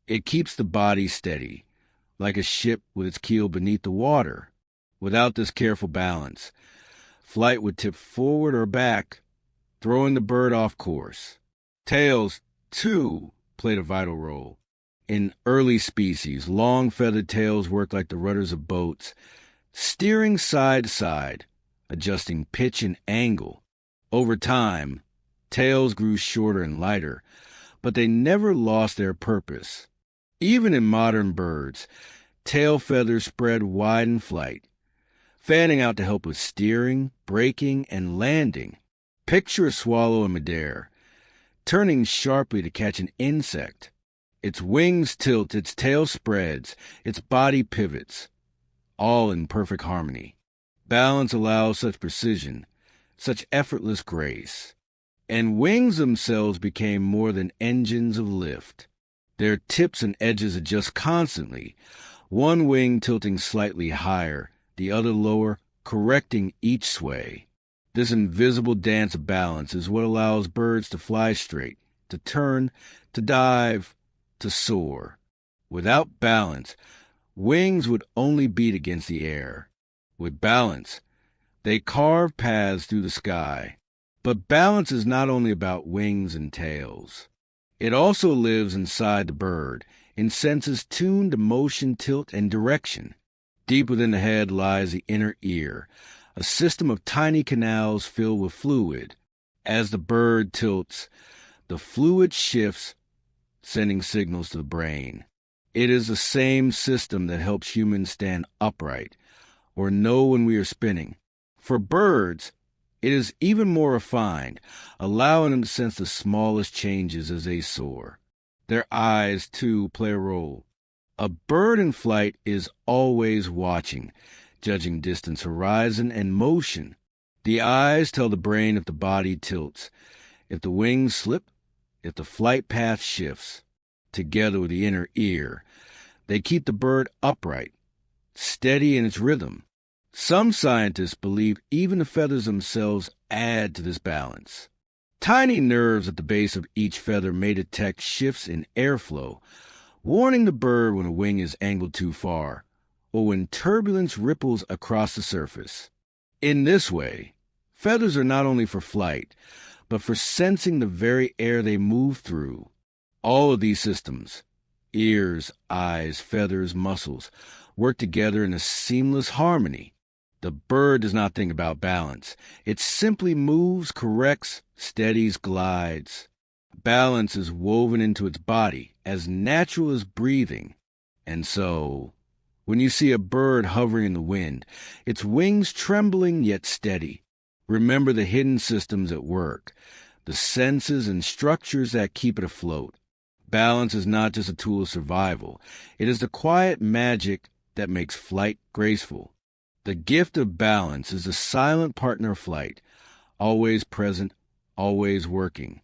It keeps the body steady, like a ship with its keel beneath the water. Without this careful balance, flight would tip forward or back, throwing the bird off course. Tails, too, played a vital role. In early species, long feathered tails worked like the rudders of boats, steering side to side, adjusting pitch and angle. Over time, tails grew shorter and lighter, but they never lost their purpose. Even in modern birds, tail feathers spread wide in flight, fanning out to help with steering, braking, and landing. Picture a swallow in midair, turning sharply to catch an insect. Its wings tilt, its tail spreads, its body pivots, all in perfect harmony. Balance allows such precision, such effortless grace. And wings themselves became more than engines of lift. Their tips and edges adjust constantly, one wing tilting slightly higher, the other lower, correcting each sway. This invisible dance of balance is what allows birds to fly straight, to turn, to dive, to soar. Without balance, wings would only beat against the air. With balance, they carve paths through the sky. But balance is not only about wings and tails. It also lives inside the bird, in senses tuned to motion, tilt, and direction. Deep within the head lies the inner ear, a system of tiny canals filled with fluid. As the bird tilts, the fluid shifts, sending signals to the brain. It is the same system that helps humans stand upright or know when we are spinning. For birds, it is even more refined, allowing them to sense the smallest changes as they soar. Their eyes, too, play a role. A bird in flight is always watching, judging distance, horizon, and motion. The eyes tell the brain if the body tilts, if the wings slip, if the flight path shifts. Together with the inner ear, they keep the bird upright, steady in its rhythm. Some scientists believe even the feathers themselves add to this balance. Tiny nerves at the base of each feather may detect shifts in airflow, warning the bird when a wing is angled too far, or when turbulence ripples across the surface. In this way, feathers are not only for flight, but for sensing the very air they move through. All of these systems, ears, eyes, feathers, muscles, work together in a seamless harmony. The bird does not think about balance. It simply moves, corrects, steadies, glides. Balance is woven into its body, as natural as breathing. And so, when you see a bird hovering in the wind, its wings trembling yet steady, remember the hidden systems at work, the senses and structures that keep it afloat. Balance is not just a tool of survival. It is the quiet magic that makes flight graceful. The gift of balance is the silent partner of flight, always present, always working.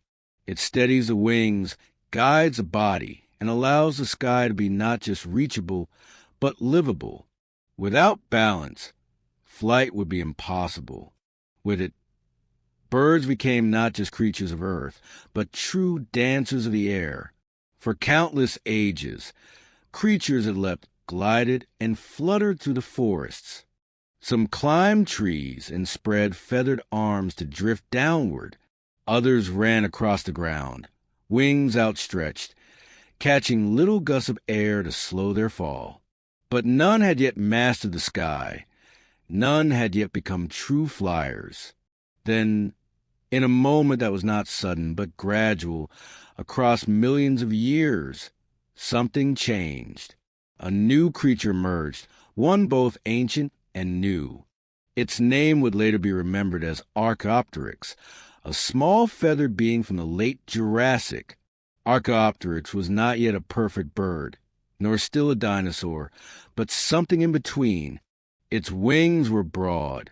It steadies the wings, guides the body, and allows the sky to be not just reachable, but livable. Without balance, flight would be impossible. With it, birds became not just creatures of earth, but true dancers of the air. For countless ages, creatures had leapt, glided, and fluttered through the forests. Some climbed trees and spread feathered arms to drift downward. Others ran across the ground, wings outstretched, catching little gusts of air to slow their fall. But none had yet mastered the sky. None had yet become true flyers. Then, in a moment that was not sudden but gradual, across millions of years, something changed. A new creature emerged, one both ancient and new. Its name would later be remembered as Archaeopteryx, a small feathered being from the late Jurassic. Archaeopteryx was not yet a perfect bird, nor still a dinosaur, but something in between. Its wings were broad,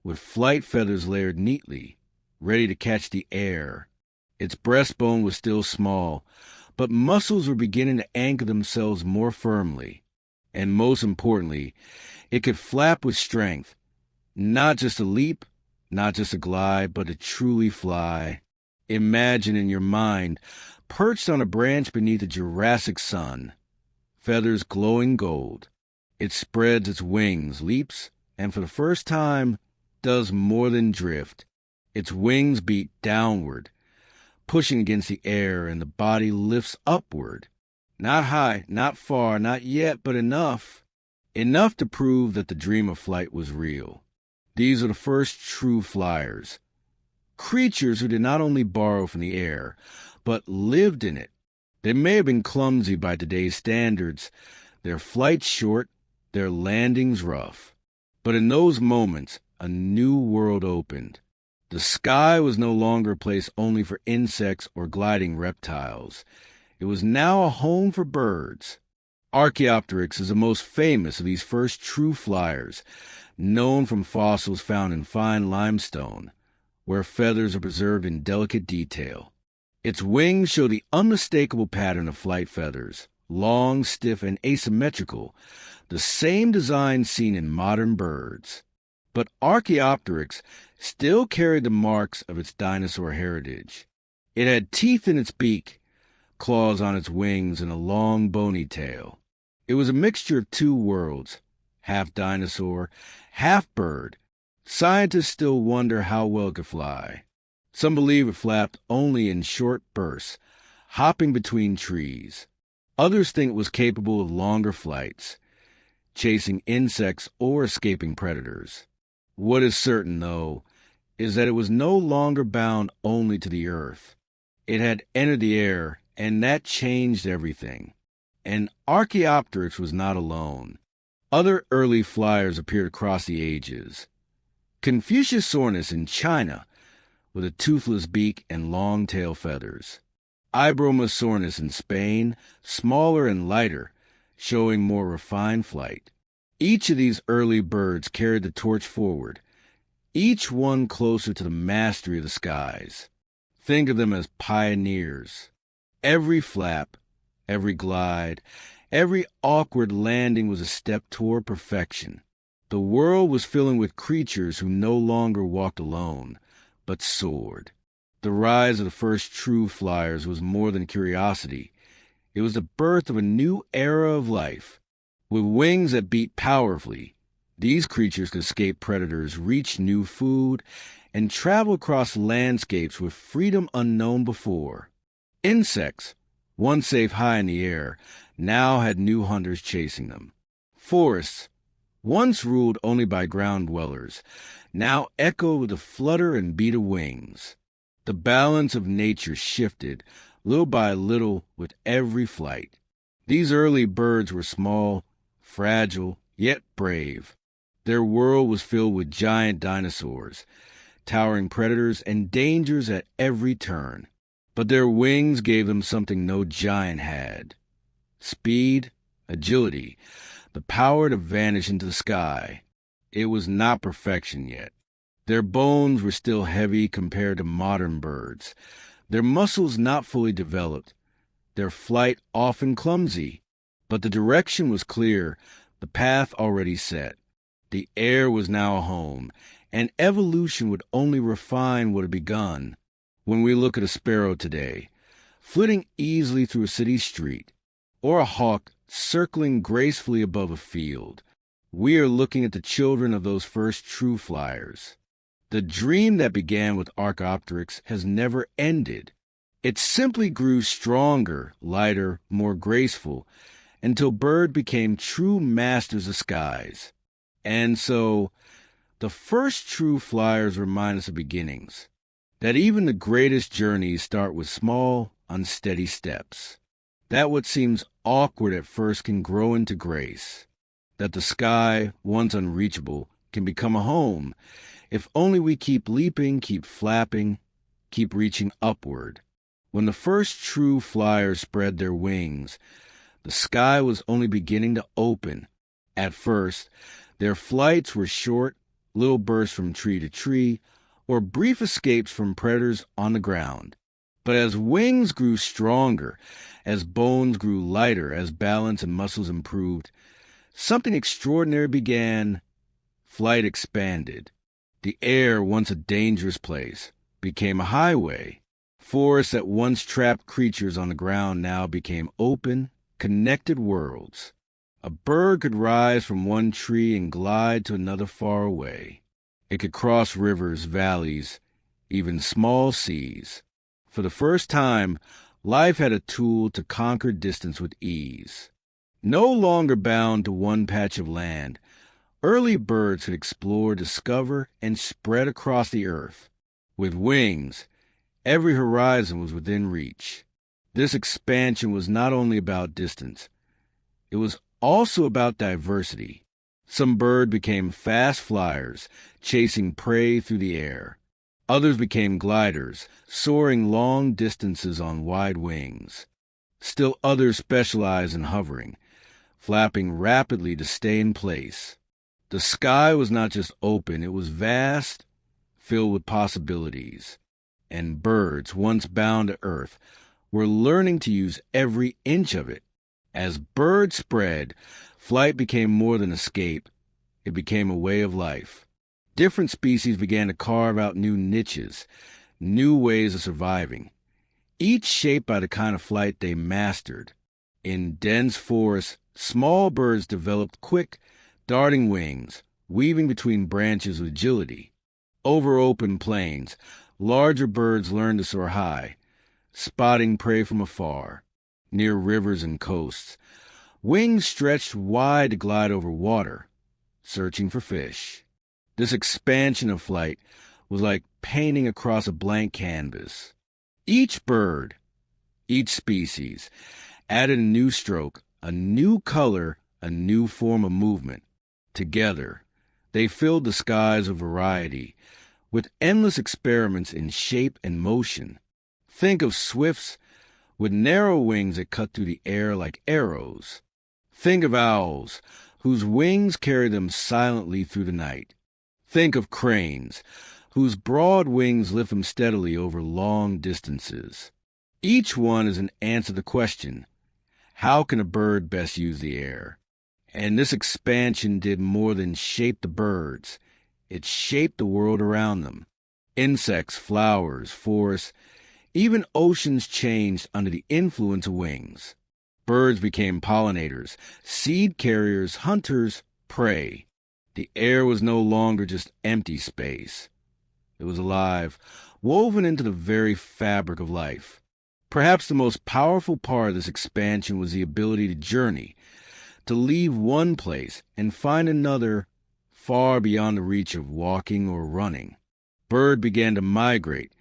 with flight feathers layered neatly, ready to catch the air. Its breastbone was still small, but muscles were beginning to anchor themselves more firmly. And most importantly, it could flap with strength, not just a leap, not just a glide, but to truly fly. Imagine in your mind, perched on a branch beneath a Jurassic sun, feathers glowing gold. It spreads its wings, leaps, and for the first time does more than drift. Its wings beat downward, pushing against the air, and the body lifts upward. Not high, not far, not yet, but enough. Enough to prove that the dream of flight was real. These are the first true flyers. Creatures who did not only borrow from the air, but lived in it. They may have been clumsy by today's standards, their flights short, their landings rough. But in those moments, a new world opened. The sky was no longer a place only for insects or gliding reptiles. It was now a home for birds. Archaeopteryx is the most famous of these first true flyers, known from fossils found in fine limestone, where feathers are preserved in delicate detail. Its wings show the unmistakable pattern of flight feathers, long, stiff, and asymmetrical, the same design seen in modern birds. But Archaeopteryx still carried the marks of its dinosaur heritage. It had teeth in its beak, claws on its wings, and a long bony tail. It was a mixture of two worlds, half dinosaur, half bird. Scientists still wonder how well it could fly. Some believe it flapped only in short bursts, hopping between trees. Others think it was capable of longer flights, chasing insects or escaping predators. What is certain, though, is that it was no longer bound only to the earth. It had entered the air, and that changed everything. And Archaeopteryx was not alone. Other early flyers appeared across the ages. Confuciusornis in China, with a toothless beak and long tail feathers. Ibromosornis in Spain, smaller and lighter, showing more refined flight. Each of these early birds carried the torch forward, each one closer to the mastery of the skies. Think of them as pioneers. Every flap, every glide, every awkward landing was a step toward perfection. The world was filling with creatures who no longer walked alone, but soared. The rise of the first true flyers was more than curiosity. It was the birth of a new era of life. With wings that beat powerfully, these creatures could escape predators, reach new food, and travel across landscapes with freedom unknown before. Insects, once safe high in the air, now had new hunters chasing them. Forests, once ruled only by ground dwellers, now echoed with the flutter and beat of wings. The balance of nature shifted, little by little, with every flight. These early birds were small, fragile, yet brave. Their world was filled with giant dinosaurs, towering predators and dangers at every turn. But their wings gave them something no giant had: speed, agility, the power to vanish into the sky. It was not perfection yet. Their bones were still heavy compared to modern birds, their muscles not fully developed, their flight often clumsy. But the direction was clear, the path already set. The air was now a home, and evolution would only refine what had begun. When we look at a sparrow today, flitting easily through a city street, or a hawk circling gracefully above a field, we are looking at the children of those first true flyers. The dream that began with Archaeopteryx has never ended. It simply grew stronger, lighter, more graceful, until birds became true masters of skies. And so, the first true flyers remind us of beginnings, that even the greatest journeys start with small, unsteady steps, that what seems awkward at first can grow into grace, that the sky, once unreachable, can become a home, if only we keep leaping, keep flapping, keep reaching upward. When the first true flyers spread their wings, the sky was only beginning to open. At first, their flights were short, little bursts from tree to tree, or brief escapes from predators on the ground. But as wings grew stronger, as bones grew lighter, as balance and muscles improved, something extraordinary began. Flight expanded. The air, once a dangerous place, became a highway. Forests that once trapped creatures on the ground now became open, connected worlds. A bird could rise from one tree and glide to another far away. It could cross rivers, valleys, even small seas. For the first time, life had a tool to conquer distance with ease. No longer bound to one patch of land, early birds could explore, discover, and spread across the earth. With wings, every horizon was within reach. This expansion was not only about distance, it was also about diversity. Some birds became fast flyers, chasing prey through the air. Others became gliders, soaring long distances on wide wings. Still others specialized in hovering, flapping rapidly to stay in place. The sky was not just open, it was vast, filled with possibilities. And birds, once bound to earth, were learning to use every inch of it. As birds spread, flight became more than escape. It became a way of life. Different species began to carve out new niches, new ways of surviving, each shaped by the kind of flight they mastered. In dense forests, small birds developed quick, darting wings, weaving between branches with agility. Over open plains, larger birds learned to soar high, spotting prey from afar. Near rivers and coasts, wings stretched wide to glide over water, searching for fish. This expansion of flight was like painting across a blank canvas. Each bird, each species, added a new stroke, a new color, a new form of movement. Together, they filled the skies of variety, with endless experiments in shape and motion. Think of swifts with narrow wings that cut through the air like arrows. Think of owls, whose wings carry them silently through the night. Think of cranes, whose broad wings lift them steadily over long distances. Each one is an answer to the question, how can a bird best use the air? And this expansion did more than shape the birds. It shaped the world around them. Insects, flowers, forests, even oceans changed under the influence of wings. Birds became pollinators, seed carriers, hunters, prey. The air was no longer just empty space. It was alive, woven into the very fabric of life. Perhaps the most powerful part of this expansion was the ability to journey, to leave one place and find another far beyond the reach of walking or running. Birds began to migrate,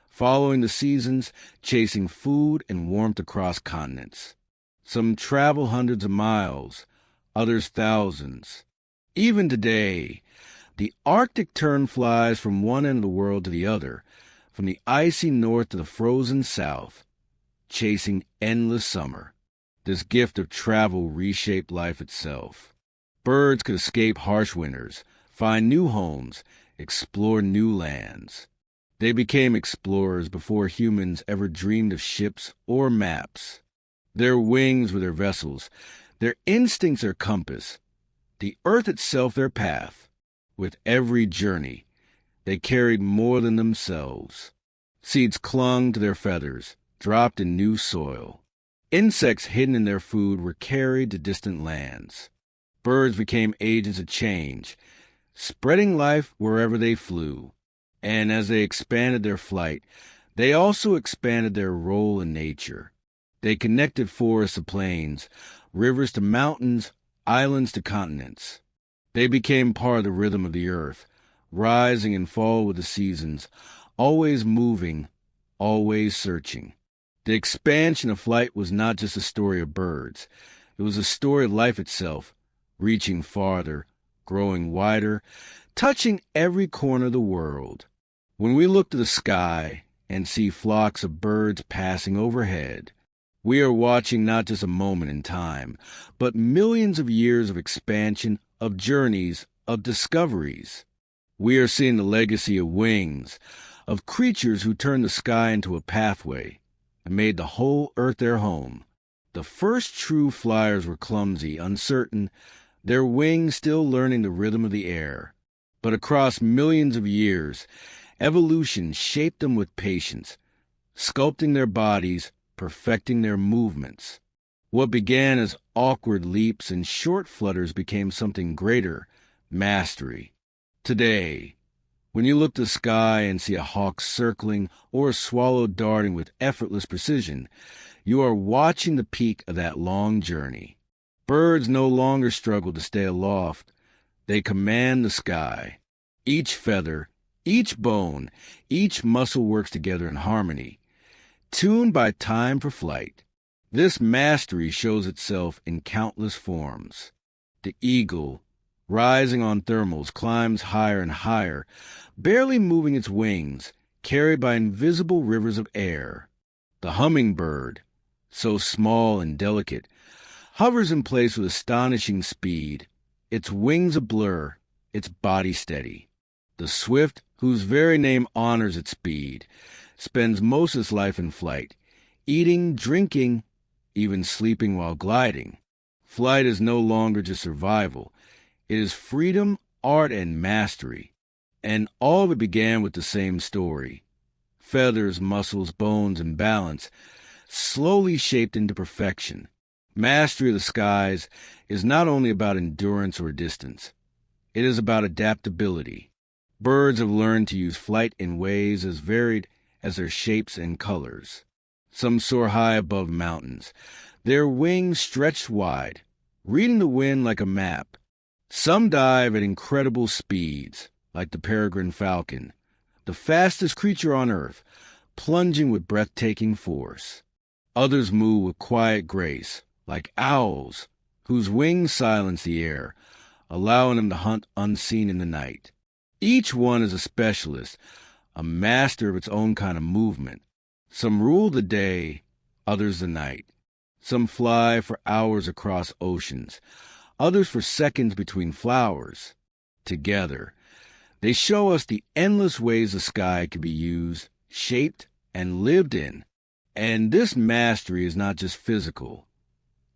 following the seasons, chasing food and warmth across continents. Some travel hundreds of miles, others thousands. Even today, the Arctic tern flies from one end of the world to the other, from the icy north to the frozen south, chasing endless summer. This gift of travel reshaped life itself. Birds could escape harsh winters, find new homes, explore new lands. They became explorers before humans ever dreamed of ships or maps. Their wings were their vessels, their instincts their compass, the earth itself their path. With every journey, they carried more than themselves. Seeds clung to their feathers, dropped in new soil. Insects hidden in their food were carried to distant lands. Birds became agents of change, spreading life wherever they flew. And as they expanded their flight, they also expanded their role in nature. They connected forests to plains, rivers to mountains, islands to continents. They became part of the rhythm of the earth, rising and fall with the seasons, always moving, always searching. The expansion of flight was not just a story of birds. It was a story of life itself, reaching farther, growing wider, touching every corner of the world. When we look to the sky and see flocks of birds passing overhead, we are watching not just a moment in time, but millions of years of expansion, of journeys, of discoveries. We are seeing the legacy of wings, of creatures who turned the sky into a pathway and made the whole earth their home. The first true flyers were clumsy, uncertain, their wings still learning the rhythm of the air. But across millions of years, evolution shaped them with patience, sculpting their bodies, perfecting their movements. What began as awkward leaps and short flutters became something greater, mastery. Today, when you look to the sky and see a hawk circling or a swallow darting with effortless precision, you are watching the peak of that long journey. Birds no longer struggle to stay aloft. They command the sky. Each feather, each bone, each muscle works together in harmony, tuned by time for flight. This mastery shows itself in countless forms. The eagle, rising on thermals, climbs higher and higher, barely moving its wings, carried by invisible rivers of air. The hummingbird, so small and delicate, hovers in place with astonishing speed, its wings a blur, its body steady. The swift, whose very name honors its speed, spends most of its life in flight, eating, drinking, even sleeping while gliding. Flight is no longer just survival. It is freedom, art, and mastery. And all of it began with the same story. Feathers, muscles, bones, and balance, slowly shaped into perfection. Mastery of the skies is not only about endurance or distance. It is about adaptability. Birds have learned to use flight in ways as varied as their shapes and colors. Some soar high above mountains, their wings stretched wide, reading the wind like a map. Some dive at incredible speeds, like the peregrine falcon, the fastest creature on earth, plunging with breathtaking force. Others move with quiet grace, like owls, whose wings silence the air, allowing them to hunt unseen in the night. Each one is a specialist, a master of its own kind of movement. Some rule the day, others the night. Some fly for hours across oceans, others for seconds between flowers. Together, they show us the endless ways the sky can be used, shaped, and lived in. And this mastery is not just physical.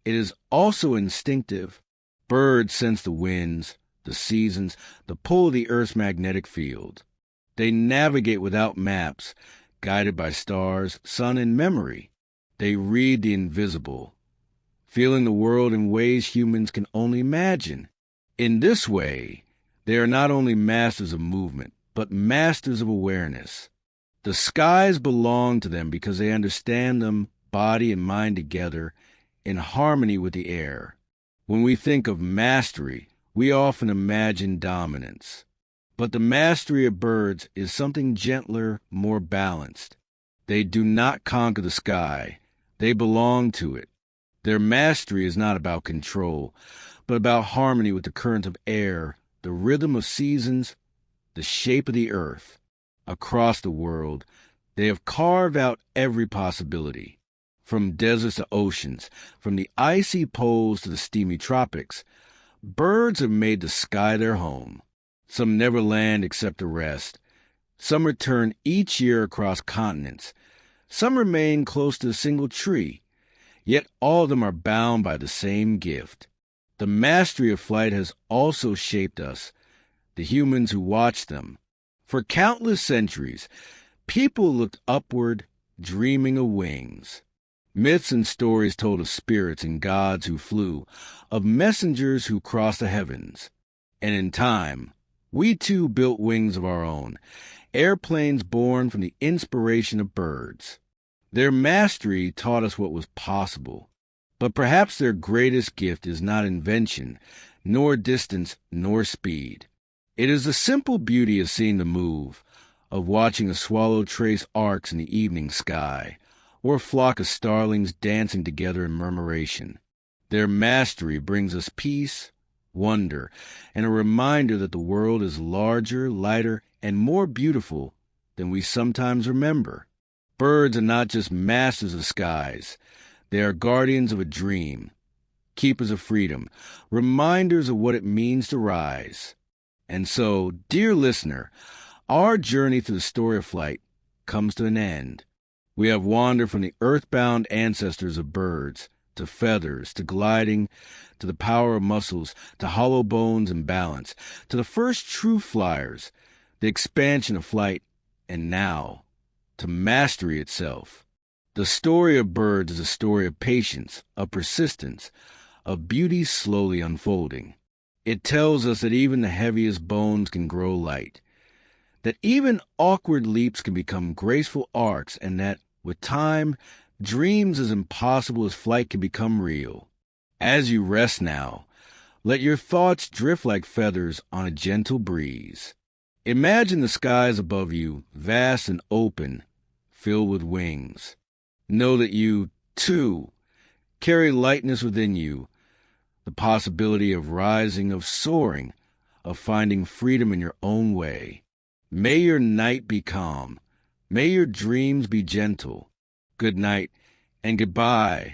It is also instinctive. Birds sense the winds, the seasons, the pull of the Earth's magnetic field. They navigate without maps, guided by stars, sun, and memory. They read the invisible, feeling the world in ways humans can only imagine. In this way, they are not only masters of movement, but masters of awareness. The skies belong to them because they understand them, body and mind together, in harmony with the air. When we think of mastery, we often imagine dominance. But the mastery of birds is something gentler, more balanced. They do not conquer the sky. They belong to it. Their mastery is not about control, but about harmony with the current of air, the rhythm of seasons, the shape of the earth. Across the world, they have carved out every possibility. From deserts to oceans, from the icy poles to the steamy tropics, birds have made the sky their home. Some never land except to rest. Some return each year across continents. Some remain close to a single tree. Yet all of them are bound by the same gift. The mastery of flight has also shaped us, the humans who watch them. For countless centuries, people looked upward, dreaming of wings. Myths and stories told of spirits and gods who flew, of messengers who crossed the heavens. And in time, we too built wings of our own, airplanes born from the inspiration of birds. Their mastery taught us what was possible. But perhaps their greatest gift is not invention, nor distance, nor speed. It is the simple beauty of seeing the move, of watching a swallow trace arcs in the evening sky, or a flock of starlings dancing together in murmuration. Their mastery brings us peace, wonder, and a reminder that the world is larger, lighter, and more beautiful than we sometimes remember. Birds are not just masters of skies. They are guardians of a dream, keepers of freedom, reminders of what it means to rise. And so, dear listener, our journey through the story of flight comes to an end. We have wandered from the earthbound ancestors of birds, to feathers, to gliding, to the power of muscles, to hollow bones and balance, to the first true flyers, the expansion of flight, and now, to mastery itself. The story of birds is a story of patience, of persistence, of beauty slowly unfolding. It tells us that even the heaviest bones can grow light, that even awkward leaps can become graceful arcs, and that, with time, dreams as impossible as flight can become real. As you rest now, let your thoughts drift like feathers on a gentle breeze. Imagine the skies above you, vast and open, filled with wings. Know that you, too, carry lightness within you, the possibility of rising, of soaring, of finding freedom in your own way. May your night be calm. May your dreams be gentle. Good night and goodbye.